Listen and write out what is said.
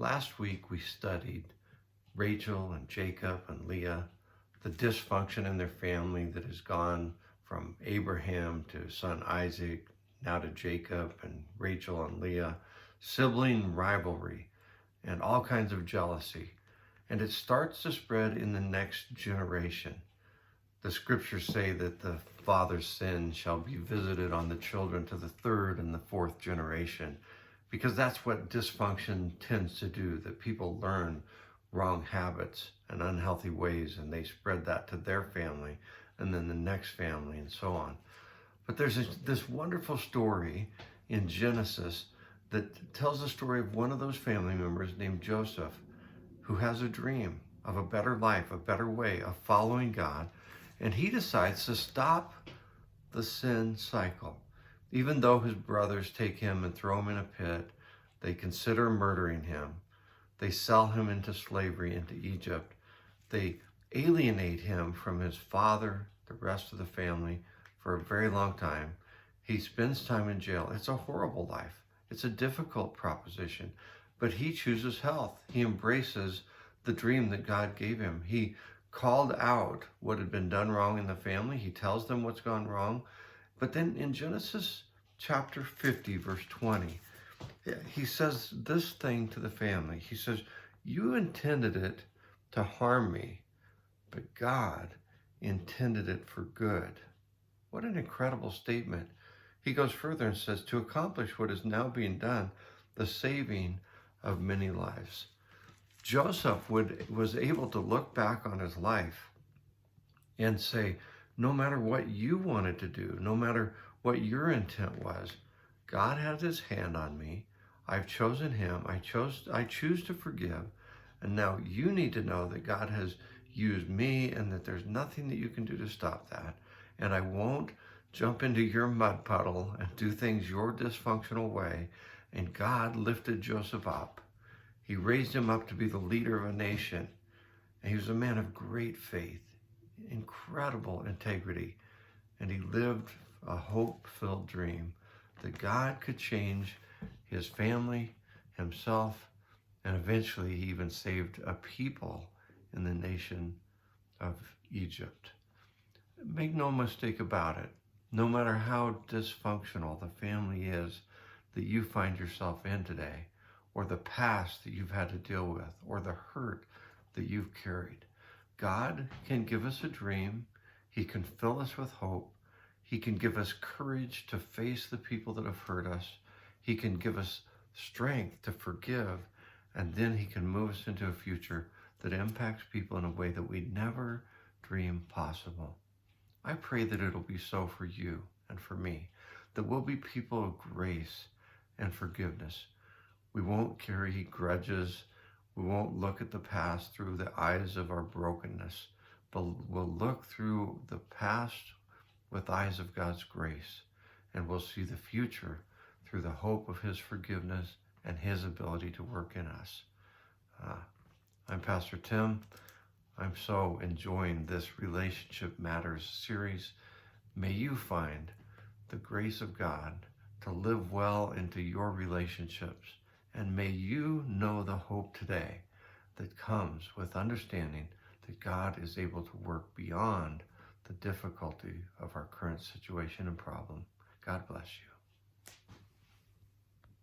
Last week we studied Rachel and Jacob and Leah, the dysfunction in their family that has gone from Abraham to son Isaac, now to Jacob and Rachel and Leah, sibling rivalry and all kinds of jealousy. And it starts to spread in the next generation. The scriptures say that the father's sin shall be visited on the children to the third and the fourth generation, because that's what dysfunction tends to do, that people learn wrong habits and unhealthy ways, and they spread that to their family and then the next family and so on. But there's this wonderful story in Genesis that tells the story of one of those family members named Joseph, who has a dream of a better life, a better way of following God, and he decides to stop the sin cycle. Even though his brothers take him and throw him in a pit, they consider murdering him. They sell him into slavery into Egypt. They alienate him from his father, the rest of the family, for a very long time. He spends time in jail. It's a horrible life. It's a difficult proposition, but he chooses health. He embraces the dream that God gave him. He called out what had been done wrong in the family. He tells them what's gone wrong. But then in Genesis chapter 50, verse 20, he says this thing to the family. He says, "You intended it to harm me, but God intended it for good." What an incredible statement. He goes further and says, "To accomplish what is now being done, the saving of many lives." Joseph was able to look back on his life and say, no matter what you wanted to do, no matter what your intent was, God had his hand on me. I've chosen him. I choose to forgive. And now you need to know that God has used me and that there's nothing that you can do to stop that. And I won't jump into your mud puddle and do things your dysfunctional way. And God lifted Joseph up. He raised him up to be the leader of a nation. And he was a man of great faith, incredible integrity. And he lived a hope-filled dream that God could change his family, himself, and eventually he even saved a people in the nation of Egypt. Make no mistake about it. No matter how dysfunctional the family is that you find yourself in today, or the past that you've had to deal with, or the hurt that you've carried, God can give us a dream. He can fill us with hope. He can give us courage to face the people that have hurt us. He can give us strength to forgive, and then he can move us into a future that impacts people in a way that we never dreamed possible. I pray that it'll be so for you and for me, that we'll be people of grace and forgiveness. We won't carry grudges. We won't look at the past through the eyes of our brokenness, but we'll look through the past with eyes of God's grace, and we'll see the future through the hope of his forgiveness and his ability to work in us. I'm Pastor Tim. I'm so enjoying this Relationship Matters series. May you find the grace of God to live well into your relationships, and may you know the hope today that comes with understanding that God is able to work beyond the difficulty of our current situation and problem. God bless you.